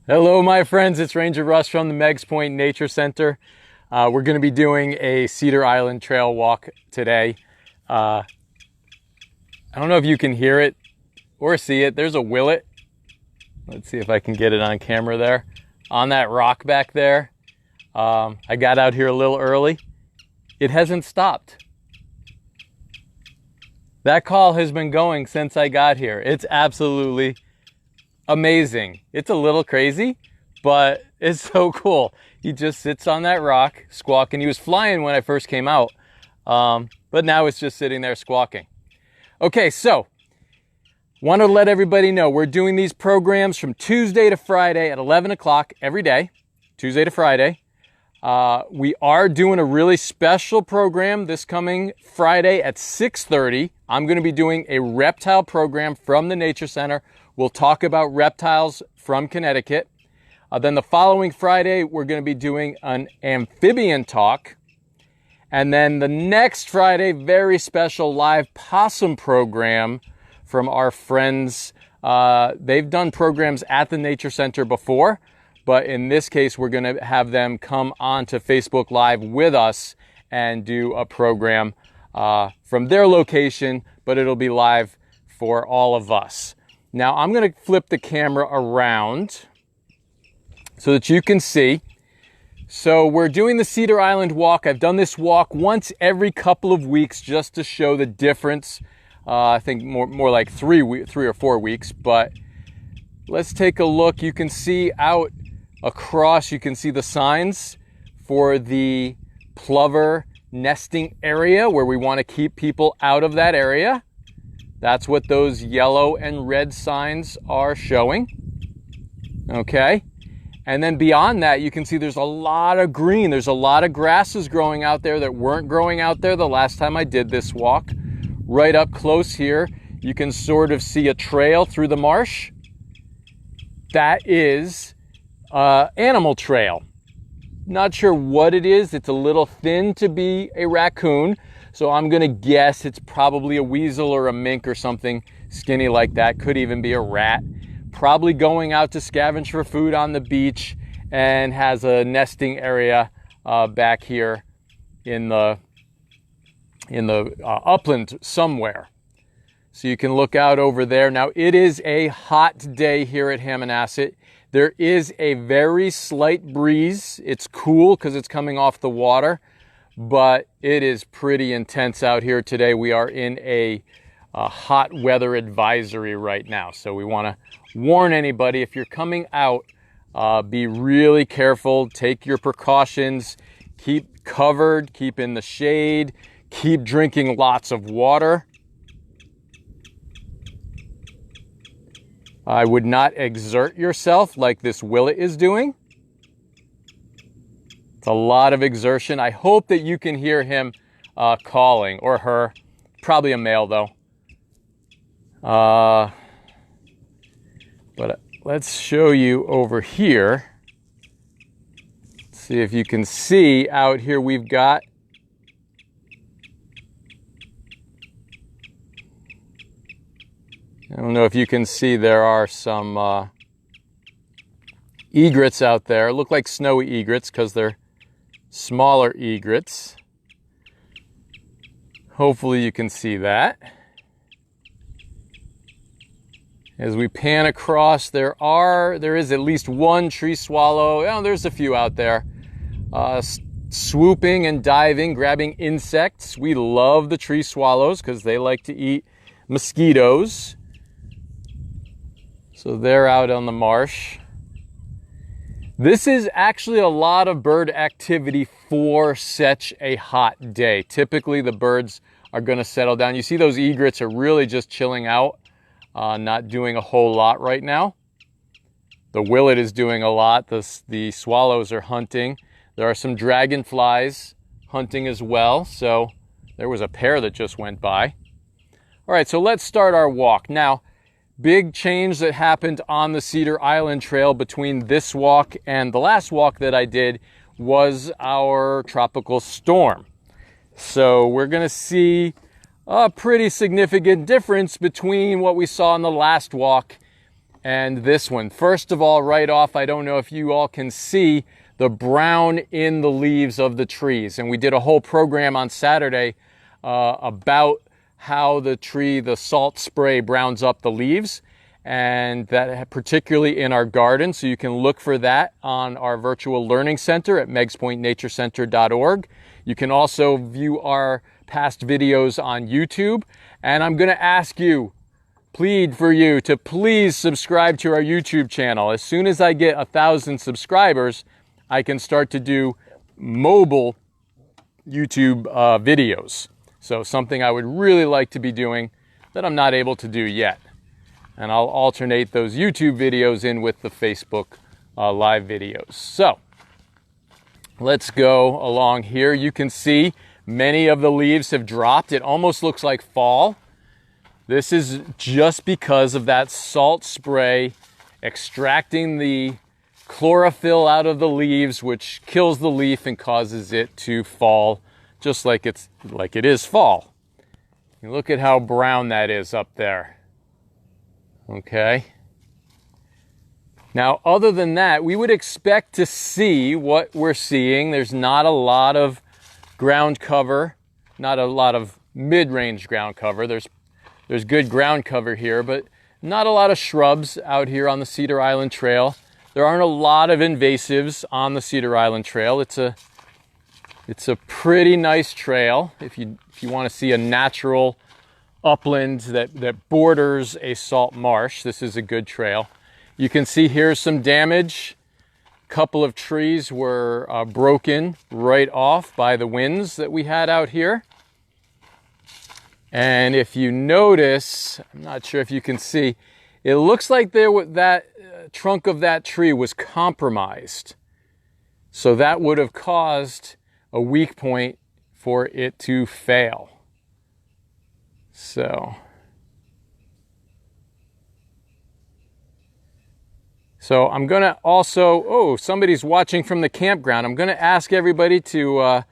Hello, my friends. It's Ranger Russ from the Meggs Point Nature Center. We're going to be doing a Cedar Island trail walk today. I don't know if you can hear it or see it. There's a willet. Let's see if I can get it on camera there. On that rock back there. I got out here a little early. It hasn't stopped. That call has been going since I got here. It's absolutely amazing. It's a little crazy, but it's so cool. He just sits on that rock squawking. He was flying when I first came out, but now it's just sitting there squawking. Okay, so want to let everybody know we're doing these programs from Tuesday to Friday at 11 o'clock every day, Tuesday to Friday. We are doing a really special program this coming Friday at 6:30. I'm going to be doing a reptile program from the Nature Center. We'll talk about reptiles from Connecticut. Then the following Friday, we're going to be doing an amphibian talk. And then the next Friday, very special live possum program from our friends. They've done programs at the Nature Center before, but in this case, we're going to have them come on to Facebook Live with us and do a program from their location, but it'll be live for all of us. Now, I'm going to flip the camera around so that you can see. So we're doing the Cedar Island walk. I've done this walk once every couple of weeks just to show the difference. I think more like 3 or 4 weeks, but let's take a look. You can see out across, you can see the signs for the plover nesting area where we want to keep people out of that area. That's what those yellow and red signs are showing. Okay. And then beyond that, you can see there's a lot of green. There's a lot of grasses growing out there that weren't growing out there the last time I did this walk. Right up close here, you can sort of see a trail through the marsh. That is animal trail. Not sure what it is. It's a little thin to be a raccoon. So I'm going to guess it's probably a weasel or a mink or something skinny like that. Could even be a rat. Probably going out to scavenge for food on the beach and has a nesting area back here in the upland somewhere. So you can look out over there. Now it is a hot day here at Hammonasset. There is a very slight breeze. It's cool because it's coming off the water, but it is pretty intense out here today. We are in a hot weather advisory right now. So we want to warn anybody, if you're coming out, be really careful, take your precautions, keep covered, keep in the shade, keep drinking lots of water. I would not exert yourself like this willet is doing. It's a lot of exertion. I hope that you can hear him calling, or her. Probably a male though. But let's show you over here. See if you can see out here we've got I don't know if you can see, there are some egrets out there. Look like snowy egrets because they're smaller egrets. Hopefully you can see that. As we pan across, there is at least one tree swallow. Oh, there's a few out there. Swooping and diving, grabbing insects. We love the tree swallows because they like to eat mosquitoes. So they're out on the marsh. This is actually a lot of bird activity for such a hot day. Typically the birds are going to settle down. You see those egrets are really just chilling out, not doing a whole lot right now. The willet is doing a lot. The swallows are hunting. There are some dragonflies hunting as well. So there was a pair that just went by. All right, so let's start our walk. Now, big change that happened on the Cedar Island Trail between this walk and the last walk that I did was our tropical storm. So we're going to see a pretty significant difference between what we saw in the last walk and this one. First of all, right off, I don't know if you all can see the brown in the leaves of the trees. And we did a whole program on Saturday about how the salt spray browns up the leaves, and that particularly in our garden. So you can look for that on our virtual learning center at megspointnaturecenter.org. You can also view our past videos on YouTube. And I'm going to ask you, plead for you to please subscribe to our YouTube channel. As soon as I get 1,000 subscribers, I can start to do mobile YouTube videos. So something I would really like to be doing that I'm not able to do yet. And I'll alternate those YouTube videos in with the Facebook live videos. So let's go along here. You can see many of the leaves have dropped. It almost looks like fall. This is just because of that salt spray extracting the chlorophyll out of the leaves, which kills the leaf and causes it to fall, just like it is fall. You look at how brown that is up there. Okay. Now, other than that, we would expect to see what we're seeing. There's not a lot of ground cover, not a lot of mid-range ground cover. There's good ground cover here, but not a lot of shrubs out here on the Cedar Island Trail. There aren't a lot of invasives on the Cedar Island Trail. It's a pretty nice trail if you want to see a natural upland that borders a salt marsh. This is a good trail. You can see here's some damage. A couple of trees were broken right off by the winds that we had out here. And if you notice, I'm not sure if you can see, it looks like that trunk of that tree was compromised. So that would have caused a weak point for it to fail. So I'm going to also, somebody's watching from the campground. I'm going to ask everybody to,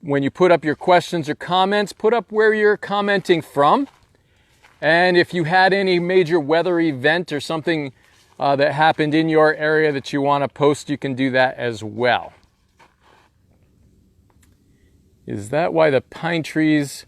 when you put up your questions or comments, put up where you're commenting from. And if you had any major weather event or something that happened in your area that you want to post, you can do that as well. Is that why the pine trees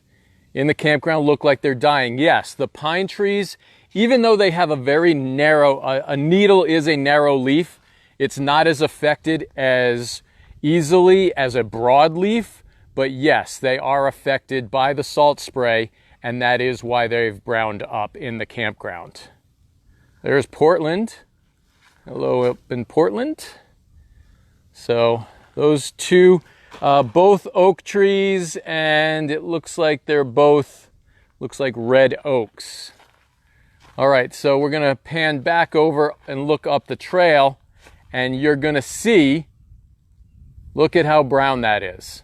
in the campground look like they're dying? Yes, the pine trees, even though they have a very narrow, a needle is a narrow leaf, it's not as affected as easily as a broadleaf. But yes, they are affected by the salt spray, and that is why they've browned up in the campground. There's Portland. Hello up in Portland. So those two, both oak trees, and it looks like they're both, red oaks. All right, so we're gonna pan back over and look up the trail, and you're gonna see, look at how brown that is.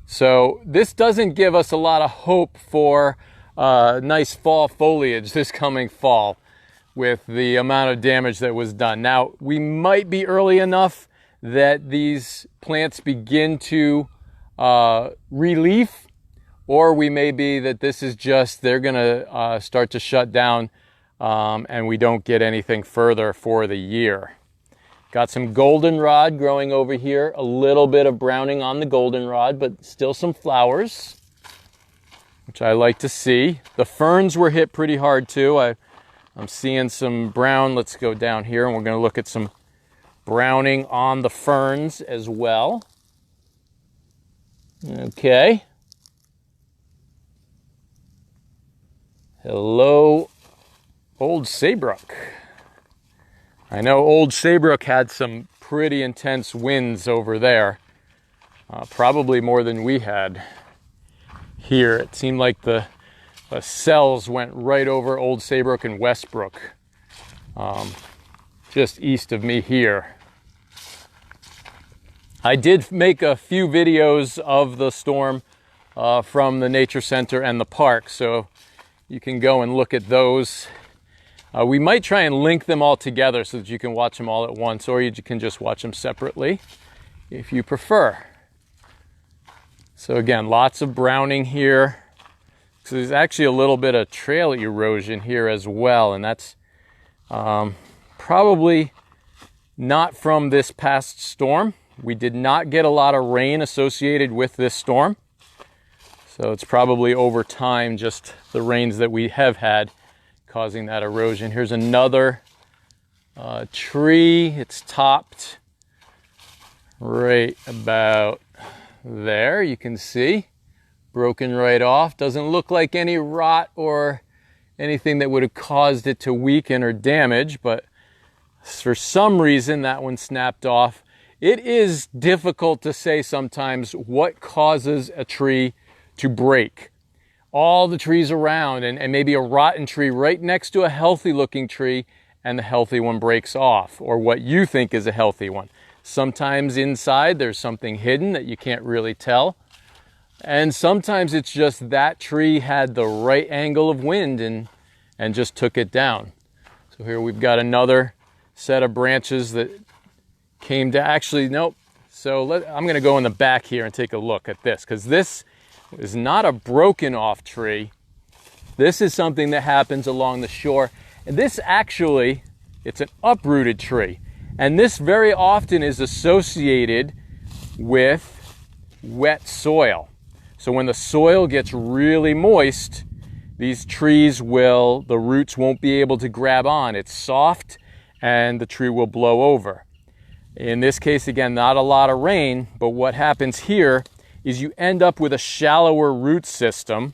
So this doesn't give us a lot of hope for nice fall foliage this coming fall with the amount of damage that was done. Now, we might be early enough that these plants begin to relief, or we may be that this is just, they're gonna start to shut down and we don't get anything further for the year. Got some goldenrod growing over here. A little bit of browning on the goldenrod, but still some flowers, which I like to see. The ferns were hit pretty hard too. I'm seeing some brown. Let's go down here and we're going to look at some browning on the ferns as well. Okay. Hello, Old Saybrook. I know Old Saybrook had some pretty intense winds over there, probably more than we had here. It seemed like the cells went right over Old Saybrook and Westbrook, just east of me here. I did make a few videos of the storm from the Nature Center and the park, so you can go and look at those. We might try and link them all together so that you can watch them all at once, or you can just watch them separately if you prefer. So again, lots of browning here. So there's actually a little bit of trail erosion here as well, and that's Probably not from this past storm. We did not get a lot of rain associated with this storm. So it's probably over time, just the rains that we have had causing that erosion. Here's another tree. It's topped right about there. You can see, broken right off. Doesn't look like any rot or anything that would have caused it to weaken or damage, but for some reason that one snapped off. It is difficult to say sometimes what causes a tree to break. All the trees around and maybe a rotten tree right next to a healthy looking tree, and the healthy one breaks off, or what you think is a healthy one. Sometimes inside there's something hidden that you can't really tell. And sometimes it's just that tree had the right angle of wind and just took it down. So here we've got another set of branches that came to, actually, nope. So I'm gonna go in the back here and take a look at this, because this is not a broken off tree. This is something that happens along the shore. And this actually, it's an uprooted tree. And this very often is associated with wet soil. So when the soil gets really moist, these trees the roots won't be able to grab on. It's soft and the tree will blow over. In this case, again, not a lot of rain, but what happens here is you end up with a shallower root system,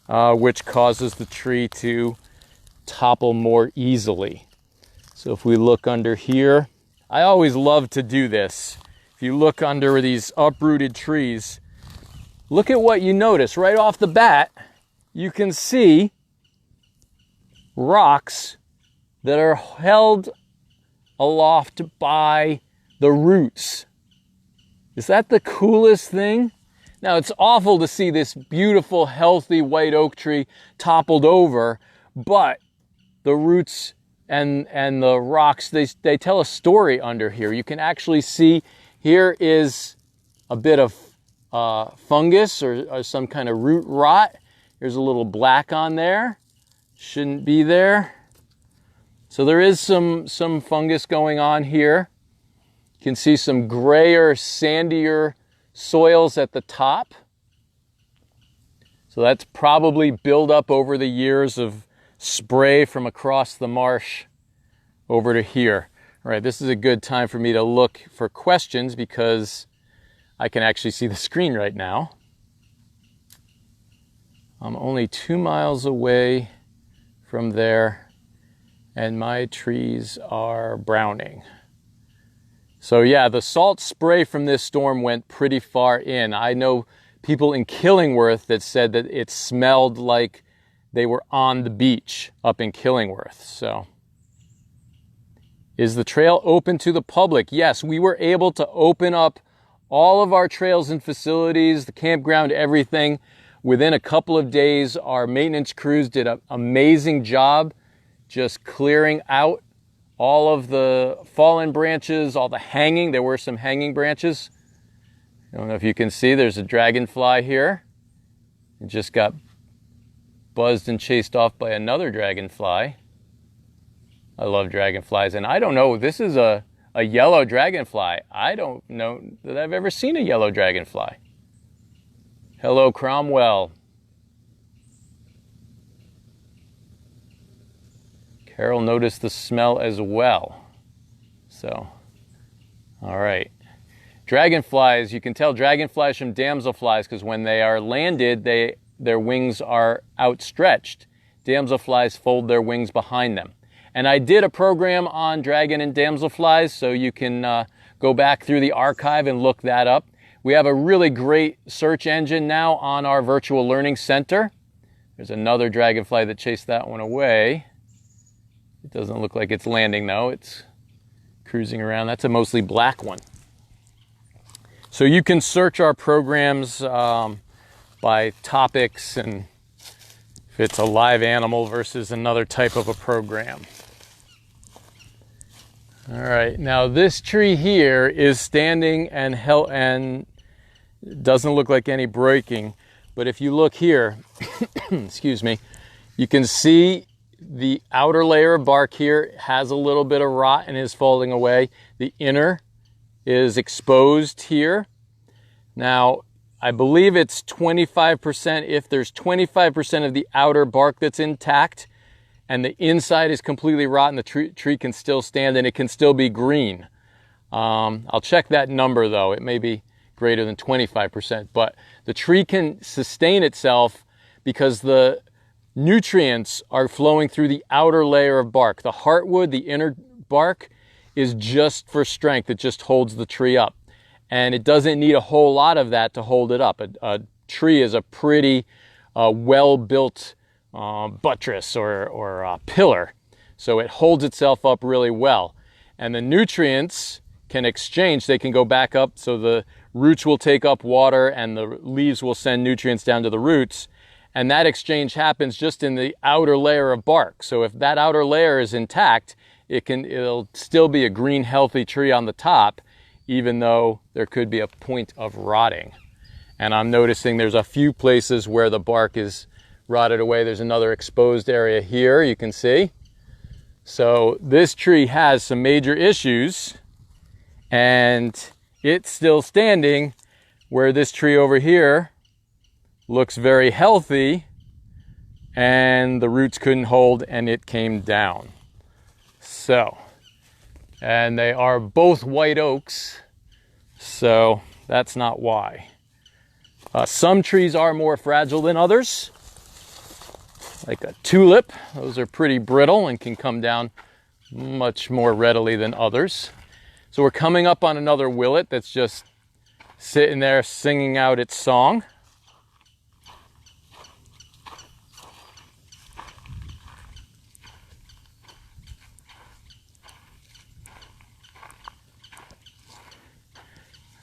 which causes the tree to topple more easily. So if we look under here, I always love to do this. If you look under these uprooted trees, look at what you notice. Right off the bat, you can see rocks that are held aloft by the roots. Is that the coolest thing? Now, it's awful to see this beautiful, healthy white oak tree toppled over, but the roots and the rocks, they tell a story under here. You can actually see here is a bit of fungus or some kind of root rot. There's a little black on there. Shouldn't be there. So there is some fungus going on here. You can see some grayer, sandier soils at the top. So that's probably built up over the years of spray from across the marsh over to here. All right, this is a good time for me to look for questions because I can actually see the screen right now. I'm only 2 miles away from there, and my trees are browning. So yeah, the salt spray from this storm went pretty far in. I know people in Killingworth that said that it smelled like they were on the beach up in Killingworth. So, is the trail open to the public? Yes, we were able to open up all of our trails and facilities, the campground, everything. Within a couple of days, our maintenance crews did an amazing job just clearing out all of the fallen branches, all the hanging. There were some hanging branches. I don't know if you can see, there's a dragonfly here. It just got buzzed and chased off by another dragonfly. I love dragonflies, and I don't know, this is a yellow dragonfly. I don't know that I've ever seen a yellow dragonfly. Hello, Cromwell. Carol noticed the smell as well. So, all right. Dragonflies, you can tell dragonflies from damselflies because when they are landed, their wings are outstretched. Damselflies fold their wings behind them. And I did a program on dragon and damselflies, so you can go back through the archive and look that up. We have a really great search engine now on our virtual learning center. There's another dragonfly that chased that one away. It doesn't look like it's landing though. It's cruising around. That's a mostly black one. So you can search our programs by topics and if it's a live animal versus another type of a program. All right, now this tree here is standing and doesn't look like any breaking, but if you look here, excuse me, you can see the outer layer of bark here has a little bit of rot and is falling away. The inner is exposed here. Now, I believe it's 25%. If there's 25% of the outer bark that's intact and the inside is completely rotten, the tree can still stand and it can still be green. I'll check that number though. It may be greater than 25%, but the tree can sustain itself because the nutrients are flowing through the outer layer of bark. The heartwood, the inner bark, is just for strength. It just holds the tree up. And it doesn't need a whole lot of that to hold it up. A tree is a pretty well-built buttress or pillar. So it holds itself up really well. And the nutrients can exchange. They can go back up, so the roots will take up water and the leaves will send nutrients down to the roots. And that exchange happens just in the outer layer of bark. So if that outer layer is intact, it'll still be a green, healthy tree on the top, even though there could be a point of rotting. And I'm noticing there's a few places where the bark is rotted away. There's another exposed area here, you can see. So this tree has some major issues, and it's still standing, where this tree over here looks very healthy and the roots couldn't hold and it came down. So, and they are both white oaks, so that's not why. Some trees are more fragile than others, like a tulip. Those are pretty brittle and can come down much more readily than others. So we're coming up on another willet that's just sitting there singing out its song.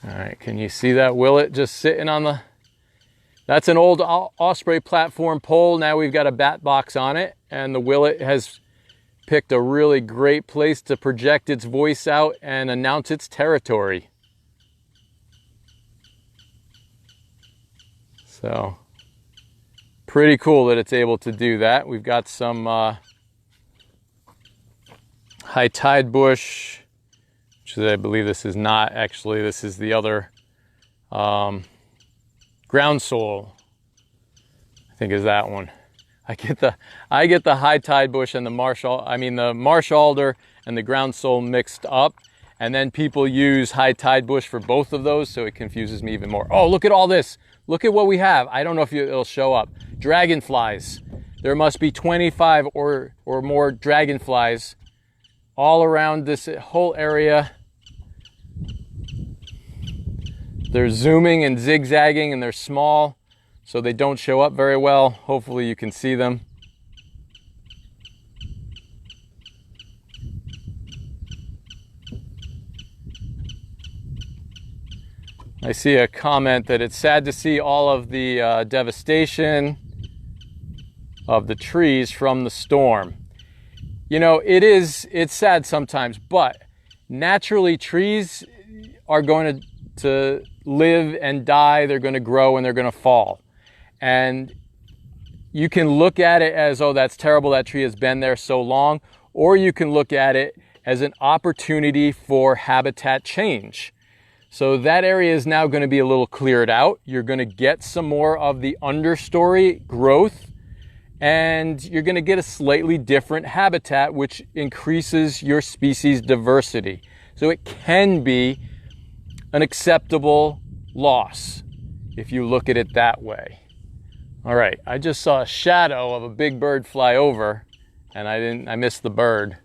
All right, can you see that willet just sitting on the... That's an old osprey platform pole. Now we've got a bat box on it, and the willet has picked a really great place to project its voice out and announce its territory. So, pretty cool that it's able to do that. We've got some high tide bush, which I believe this is not actually, this is the other ground sorrel, I think is that one. I get the high tide bush and the marsh alder and the ground sorrel mixed up, and then people use high tide bush for both of those, so it confuses me even more. Oh, look at all this. Look at what we have. I don't know if it'll show up. Dragonflies. There must be 25 or more dragonflies all around this whole area. They're zooming and zigzagging, and they're small, so they don't show up very well. Hopefully you can see them. I see a comment that it's sad to see all of the devastation of the trees from the storm. You know, it's sad sometimes, but naturally trees are going to live and die. They're going to grow and they're going to fall. And you can look at it as, oh, that's terrible, that tree has been there so long. Or you can look at it as an opportunity for habitat change. So that area is now going to be a little cleared out. You're going to get some more of the understory growth, and you're going to get a slightly different habitat, which increases your species diversity. So it can be an acceptable loss if you look at it that way. All right, I just saw a shadow of a big bird fly over, and I missed the bird.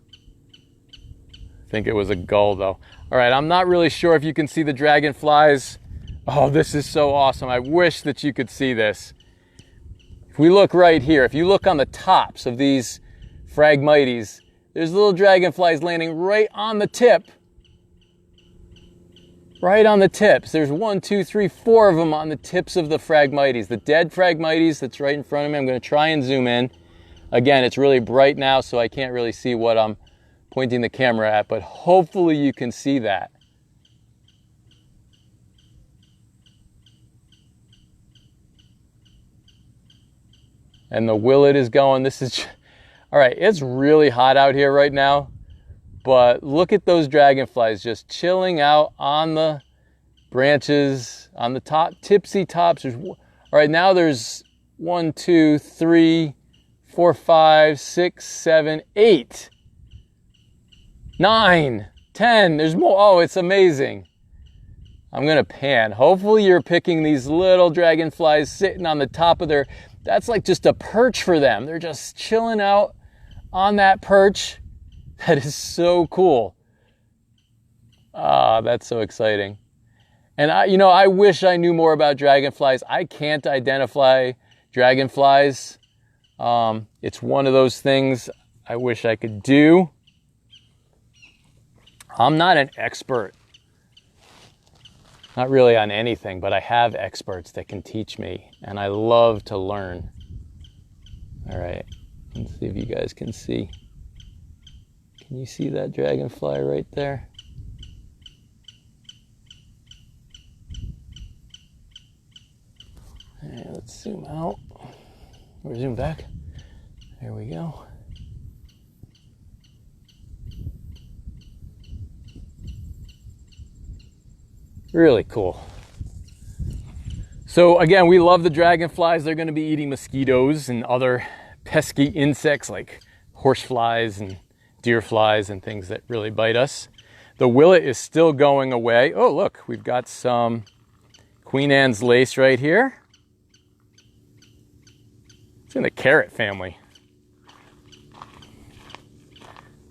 I think it was a gull though. All right, I'm not really sure if you can see the dragonflies. Oh, this is so awesome. I wish that you could see this. If we look right here, if you look on the tops of these Phragmites, there's little dragonflies landing right on the tip. Right on the tips. There's 1, 2, 3, 4 of them on the tips of the Phragmites. The dead Phragmites that's right in front of me. I'm going to try and zoom in. Again, it's really bright now, so I can't really see what I'm pointing the camera at, but hopefully you can see that. And the willet is going. This is, All right, it's really hot out here right now, but look at those dragonflies just chilling out on the branches, on the top, tipsy tops. All right, now there's 1, 2, 3, 4, 5, 6, 7, 8, 9, 10. There's more. Oh, it's amazing. I'm gonna pan. Hopefully you're picking these little dragonflies sitting on the top of their, that's like just a perch for them. They're just chilling out on that perch. That is so cool. Ah, that's so exciting. And I wish I knew more about dragonflies. I can't identify dragonflies. It's one of those things I wish I could do. I'm not an expert. Not really on anything, but I have experts that can teach me, and I love to learn. All right, let's see if you guys can see. Can you see that dragonfly right there? All right, let's zoom out. Or zoom back. There we go. Really cool. So again, we love the dragonflies. They're going to be eating mosquitoes and other pesky insects like horseflies and deer flies and things that really bite us. The willet is still going away. Oh, look, we've got some Queen Anne's lace right here. It's in the carrot family.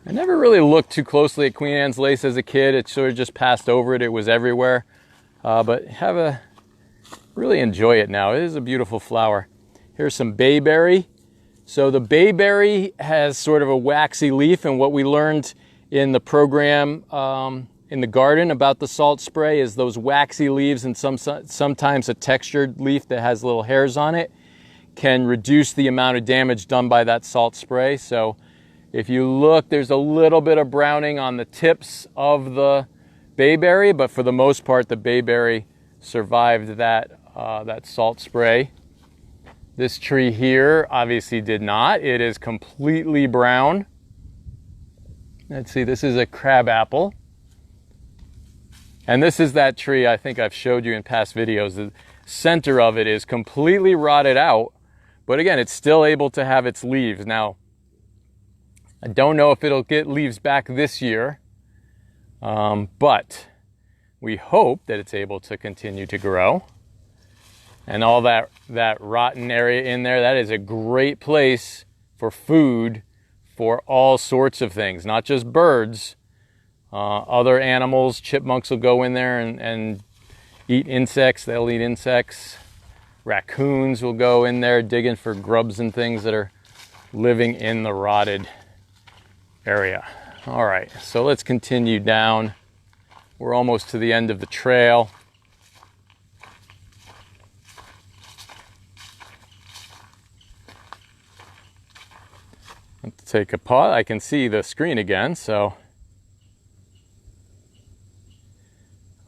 I never really looked too closely at Queen Anne's lace as a kid. It sort of just passed over it. It was everywhere. But really enjoy it now. It is a beautiful flower. Here's some bayberry. So the bayberry has sort of a waxy leaf, and what we learned in the program in the garden about the salt spray is those waxy leaves and sometimes a textured leaf that has little hairs on it can reduce the amount of damage done by that salt spray. So if you look, there's a little bit of browning on the tips of the bayberry, but for the most part, the bayberry survived that salt spray. This tree here obviously did not. It is completely brown. Let's see, this is a crabapple. And this is that tree I think I've showed you in past videos. The center of it is completely rotted out, but again, it's still able to have its leaves. Now, I don't know if it'll get leaves back this year, but we hope that it's able to continue to grow. And all that rotten area in there, that is a great place for food for all sorts of things, not just birds. Other animals, chipmunks will go in there and eat insects. They'll eat insects. Raccoons will go in there digging for grubs and things that are living in the rotted area. All right, so let's continue down. We're almost to the end of the trail. Let's take a pause. I can see the screen again, so.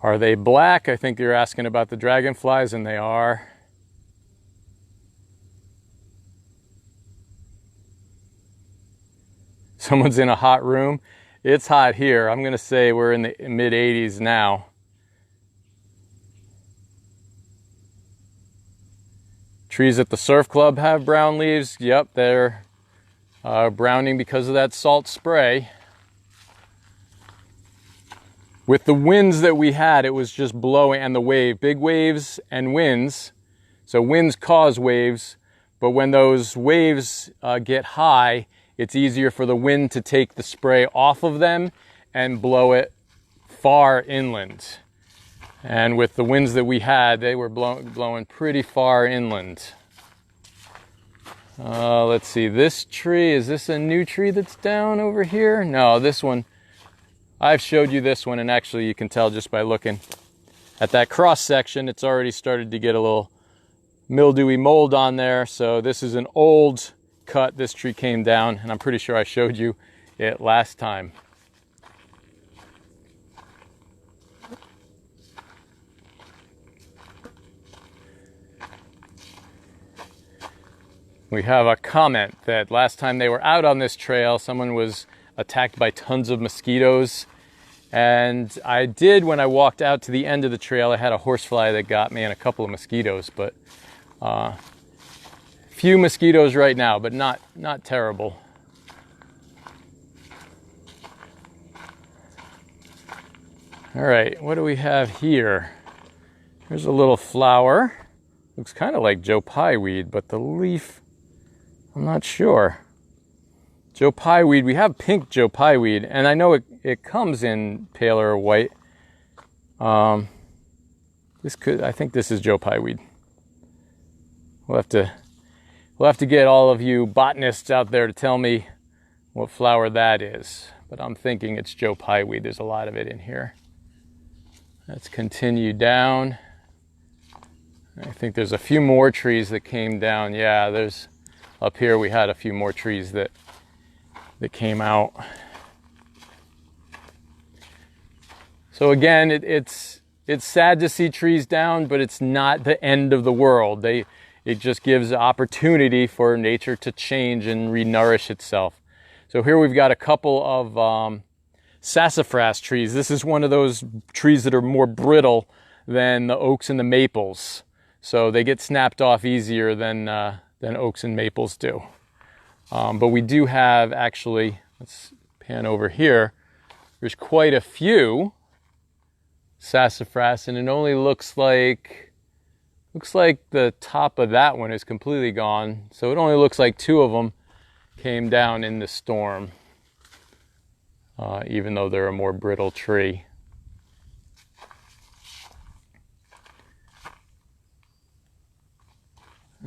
Are they black? I think you're asking about the dragonflies, and they are. Someone's in a hot room. It's hot here. I'm gonna say we're in the mid 80s now. Trees at the surf club have brown leaves. Yep, they're browning because of that salt spray. With the winds that we had, it was just blowing, and the wave, big waves and winds. So winds cause waves, but when those waves get high, it's easier for the wind to take the spray off of them and blow it far inland. And with the winds that we had, they were blowing pretty far inland. Let's see, this tree, is this a new tree that's down over here? No, this one, I've showed you this one, and actually you can tell just by looking at that cross section, it's already started to get a little mildewy mold on there. So this is an old cut. This tree came down, and I'm pretty sure I showed you it last time. We have a comment that last time they were out on this trail, someone was attacked by tons of mosquitoes. And I did, when I walked out to the end of the trail, I had a horsefly that got me and a couple of mosquitoes, but few mosquitoes right now, but not terrible. All right, what do we have here? Here's a little flower. Looks kind of like Joe Pye weed, but the leaf, I'm not sure. Joe Pye weed, we have pink Joe Pye weed, and I know it comes in paler white. I think this is Joe Pye weed. We'll have to get all of you botanists out there to tell me what flower that is. But I'm thinking it's Joe Pye weed. There's a lot of it in here. Let's continue down. I think there's a few more trees that came down. Yeah, there's up here we had a few more trees that came out. So again, it's sad to see trees down, but it's not the end of the world. It just gives opportunity for nature to change and re-nourish itself. So here we've got a couple of sassafras trees. This is one of those trees that are more brittle than the oaks and the maples. So they get snapped off easier than oaks and maples do. But we do have, actually, let's pan over here, there's quite a few sassafras, and it only looks like the top of that one is completely gone. So it only looks like 2 of them came down in the storm, even though they're a more brittle tree.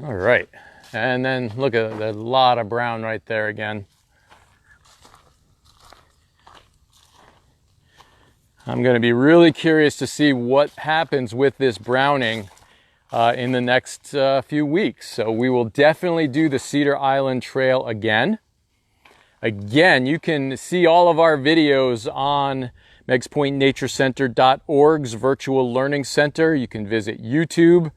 All right, and then look at there's a lot of brown right there again. I'm going to be really curious to see what happens with this browning in the next few weeks. So we will definitely do the Cedar Island Trail again. Again, you can see all of our videos on megspointnaturecenter.org's virtual learning center. You can visit YouTube.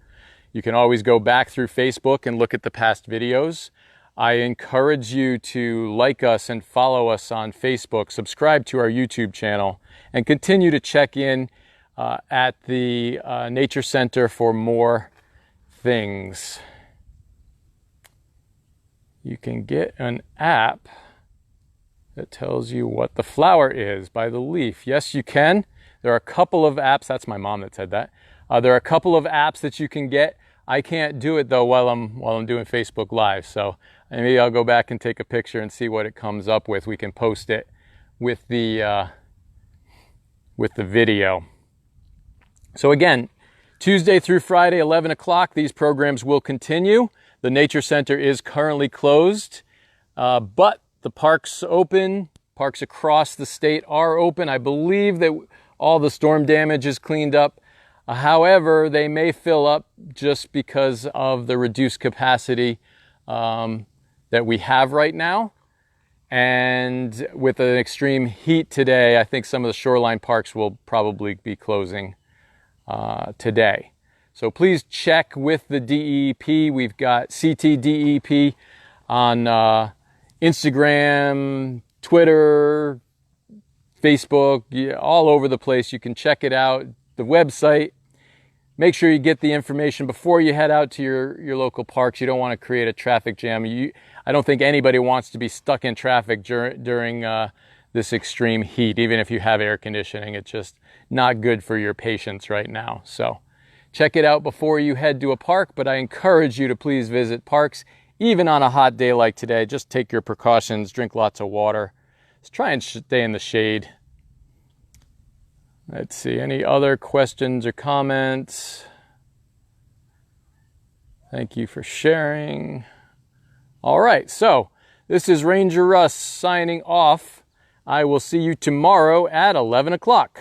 You can always go back through Facebook and look at the past videos. I encourage you to like us and follow us on Facebook, subscribe to our YouTube channel, and continue to check in at the Nature Center for more things. You can get an app that tells you what the flower is by the leaf. Yes, you can. There are a couple of apps. That's my mom that said that. There are a couple of apps that you can get. I can't do it though while I'm doing Facebook Live. So maybe I'll go back and take a picture and see what it comes up with. We can post it with the video. So again, Tuesday through Friday, 11 o'clock, these programs will continue. The Nature Center is currently closed, but the parks open. Parks across the state are open. I believe that all the storm damage is cleaned up. However, they may fill up just because of the reduced capacity that we have right now. And with an extreme heat today, I think some of the shoreline parks will probably be closing today. So please check with the DEP. We've got CTDEP on Instagram, Twitter, Facebook, all over the place. You can check it out. The website. Make sure you get the information before you head out to your local parks. You don't want to create a traffic jam. I don't think anybody wants to be stuck in traffic during this extreme heat, even if you have air conditioning. It's just not good for your patients right now. So check it out before you head to a park, but I encourage you to please visit parks, even on a hot day like today. Just take your precautions, drink lots of water. Just try and stay in the shade. Let's see, any other questions or comments? Thank you for sharing. All right, so this is Ranger Russ signing off. I will see you tomorrow at 11 o'clock.